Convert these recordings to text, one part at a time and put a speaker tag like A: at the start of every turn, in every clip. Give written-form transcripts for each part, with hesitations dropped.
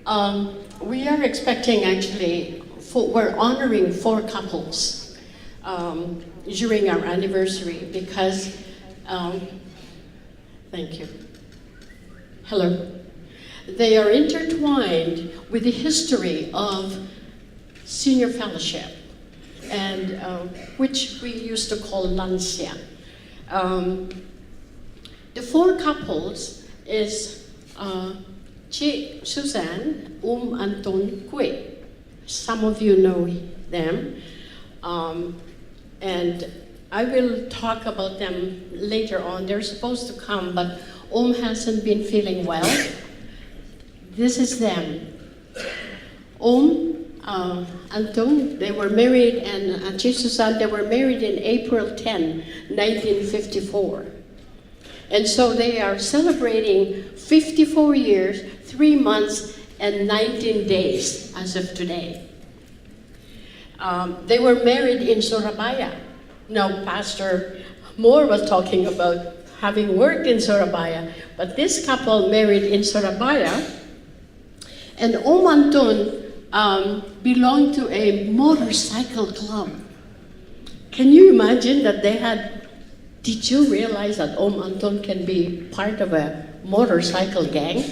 A: We are expecting actually, we're honoring 4 couples during our anniversary because, thank you. Hello. They are intertwined with the history of senior fellowship, and which we used to call Lancia. The 4 couples is Chi Suzanne, Anton, Kui. Some of you know them, and I will talk about them later on. They're supposed to come, but hasn't been feeling well. This is them. Anton, they were married, and Chi Suzanne, they were married in April 10, 1954. And so they are celebrating 54 years, 3 months, and 19 days as of today. They were married in Surabaya. Now, Pastor Moore was talking about having worked in Surabaya, but this couple married in Surabaya, and Anton belonged to a motorcycle club. Can you imagine that they had? Did you realize that Anton can be part of a motorcycle gang?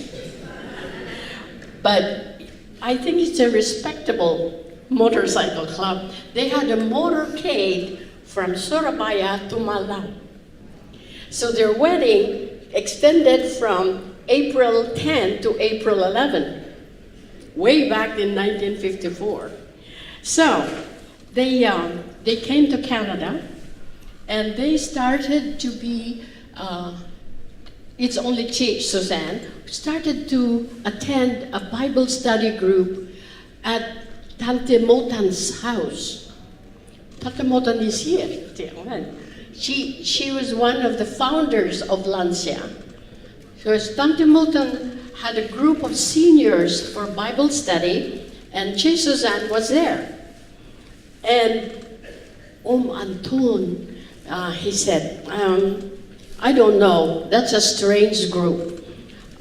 A: But I think it's a respectable motorcycle club. They had a motorcade from Surabaya to Malang. So their wedding extended from April 10 to April 11, way back in 1954. So they came to Canada, and they started to be, it's only Chi Suzanne, started to attend a Bible study group at Tante Motan's house. Tante Motan is here. She was one of the founders of Lancia. So Tante Motan had a group of seniors for Bible study, and Chi Suzanne was there. And Anton, he said, I don't know, that's a strange group.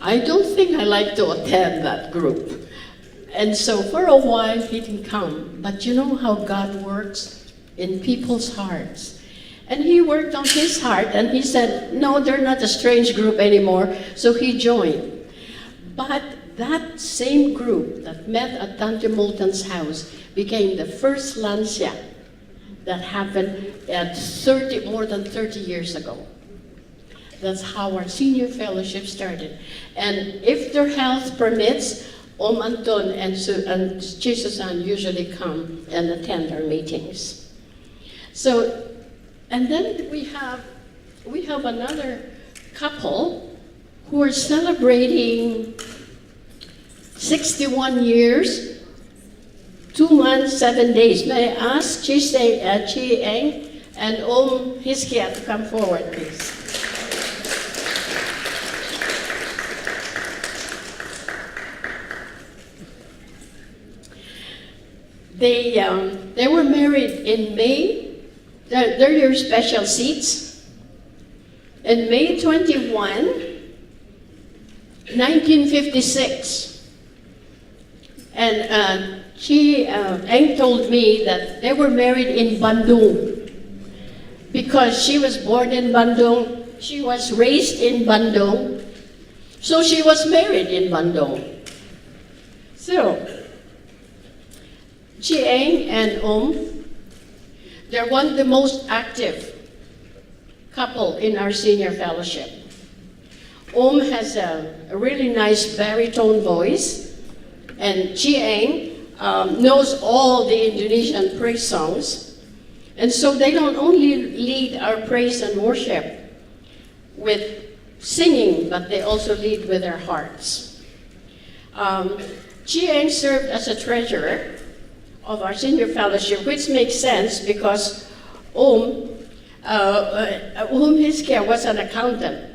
A: I don't think I like to attend that group. And so for a while he didn't come. But you know how God works in people's hearts. And he worked on his heart, and he said, no, they're not a strange group anymore, so he joined. But that same group that met at Tante Moulton's house became the first Lancia that happened at more than 30 years ago. That's how our senior fellowship started. And if their health permits, Anton and Chi Suzanne usually come and attend our meetings. So, and then we have another couple who are celebrating 61 years, 2 months, 7 days. May I ask Chi Eng and Hiskia to come forward, please. They were married in May. They're your special seats. In May 21, 1956. And Eng told me that they were married in Bandung because she was born in Bandung, she was raised in Bandung, so she was married in Bandung. So, Chi Eng and they're one of the most active couple in our senior fellowship. Has a really nice baritone voice, and Chi Eng knows all the Indonesian praise songs. And so they don't only lead our praise and worship with singing, but they also lead with their hearts. Chi Eng served as a treasurer of our senior fellowship, which makes sense because Hiskia was an accountant.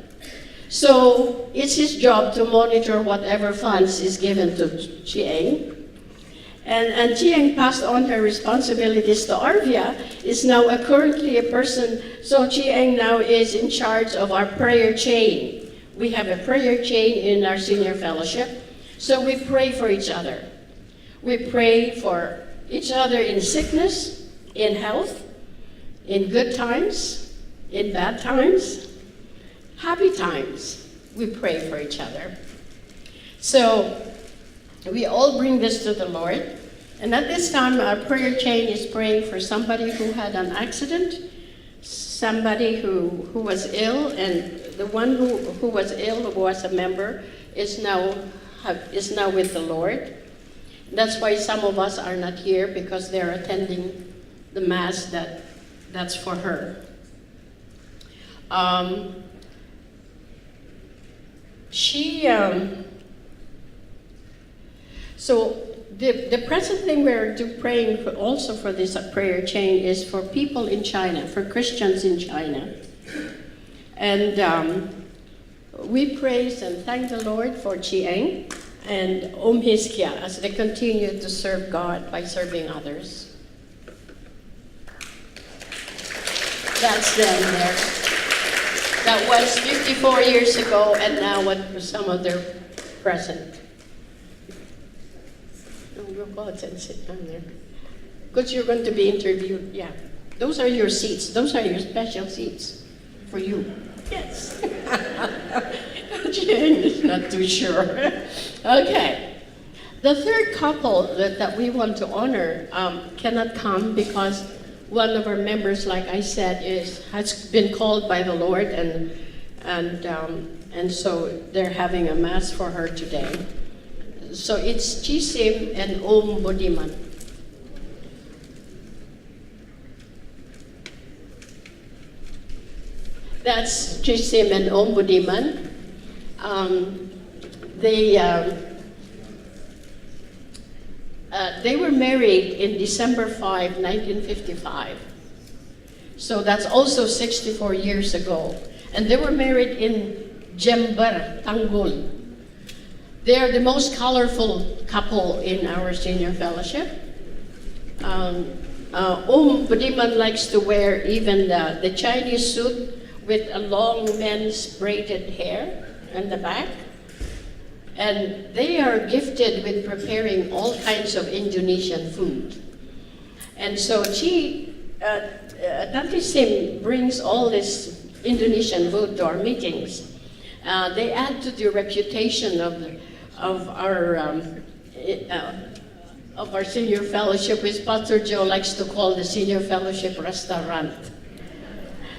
A: So it's his job to monitor whatever funds is given to Chi Eng. And Chi Eng passed on her responsibilities to Arvia, is now currently a person, so Chi Eng now is in charge of our prayer chain. We have a prayer chain in our senior fellowship. So we pray for each other. We pray for each other in sickness, in health, in good times, in bad times, happy times. We pray for each other. So we all bring this to the Lord. And at this time, our prayer chain is praying for somebody who had an accident, somebody who was ill, and the one who was ill, who was a member, is now with the Lord. That's why some of us are not here, because they're attending the Mass that's for her. So the present thing we're praying for, also for this prayer chain, is for people in China, for Christians in China. And we praise and thank the Lord for Chiang and Hiskia as they continue to serve God by serving others. That's them there. That was 54 years ago, and now what some of their present. Oh, go ahead and sit down there. Because you're going to be interviewed. Yeah. Those are your seats. Those are your special seats for you. Yes. Jane is not too sure. Okay. The third couple that we want to honor cannot come because one of our members, like I said, has been called by the Lord, and so they're having a Mass for her today. So it's Chisim and Om Budiman. That's Chisim and Om Budiman. They were married in December 5, 1955. So that's also 64 years ago. And they were married in Jember, Tanggol. They are the most colorful couple in our senior fellowship. Budiman likes to wear even the Chinese suit with a long men's braided hair in the back. And they are gifted with preparing all kinds of Indonesian food. And so Tante Sim brings all this Indonesian food to our meetings. They add to the reputation of our senior fellowship, which Pastor Joe likes to call the senior fellowship restaurant.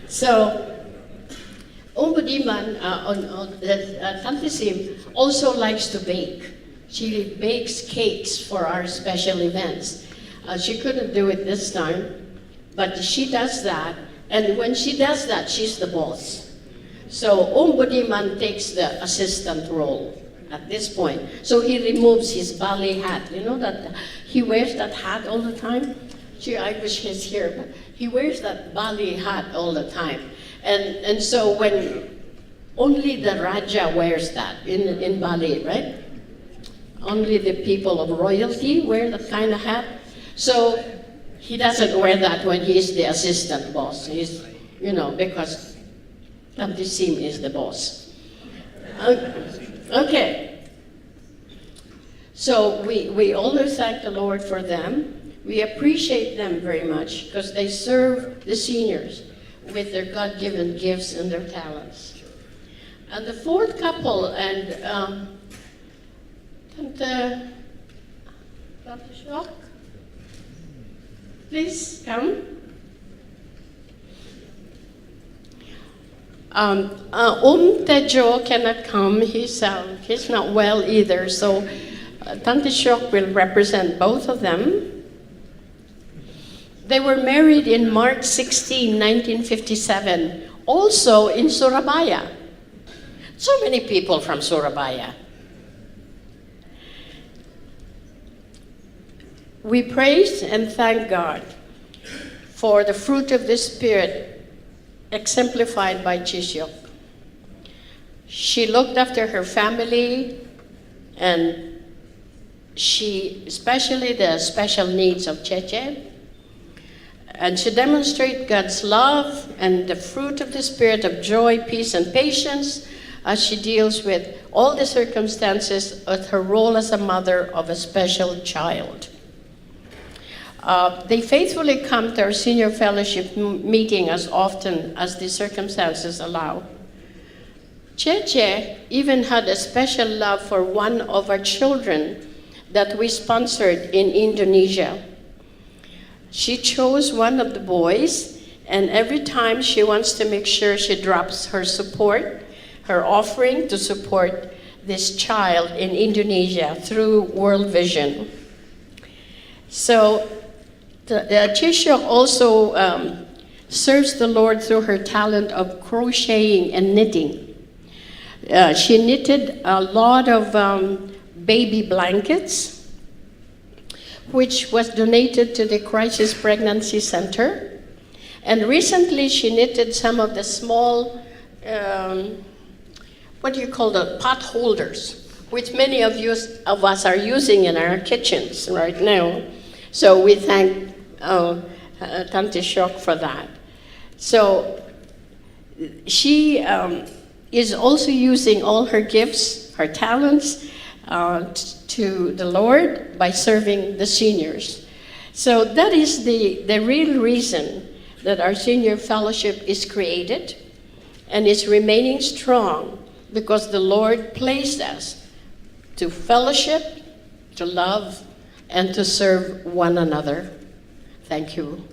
A: So Budiman, Tante Sim also likes to bake. She bakes cakes for our special events. She couldn't do it this time, but she does that. And when she does that, she's the boss. So Budiman takes the assistant role at this point. So he removes his ballet hat. You know that he wears that hat all the time? I wish he's here, but he wears that ballet hat all the time. And so when only the Raja wears that in Bali, right? Only the people of royalty wear that kind of hat. So he doesn't wear that when he's the assistant boss. He's, because Tante Sim is the boss. Okay. So we always thank the Lord for them. We appreciate them very much because they serve the seniors with their God-given gifts and their talents. And the fourth couple, and Tante Shock, please come. Tejo cannot come. He's not well either, so Tante Shock will represent both of them. They were married in March 16, 1957, also in Surabaya. So many people from Surabaya. We praise and thank God for the fruit of the Spirit exemplified by Chisyok. She looked after her family, and especially the special needs of Cheche. And she demonstrates God's love and the fruit of the Spirit of joy, peace, and patience as she deals with all the circumstances of her role as a mother of a special child. They faithfully come to our senior fellowship meeting as often as the circumstances allow. Cheche even had a special love for one of our children that we sponsored in Indonesia. She chose one of the boys, and every time she wants to make sure she drops her offering to support this child in Indonesia through World Vision. So Chisho also serves the Lord through her talent of crocheting and knitting. She knitted a lot of baby blankets, which was donated to the Crisis Pregnancy Center. And recently she knitted some of the small, pot holders, which many of us are using in our kitchens right now. So we thank Tante Shok for that. So she is also using all her gifts, her talents, to the Lord by serving the seniors. So that is the real reason that our senior fellowship is created and is remaining strong, because the Lord placed us to fellowship, to love, and to serve one another. Thank you.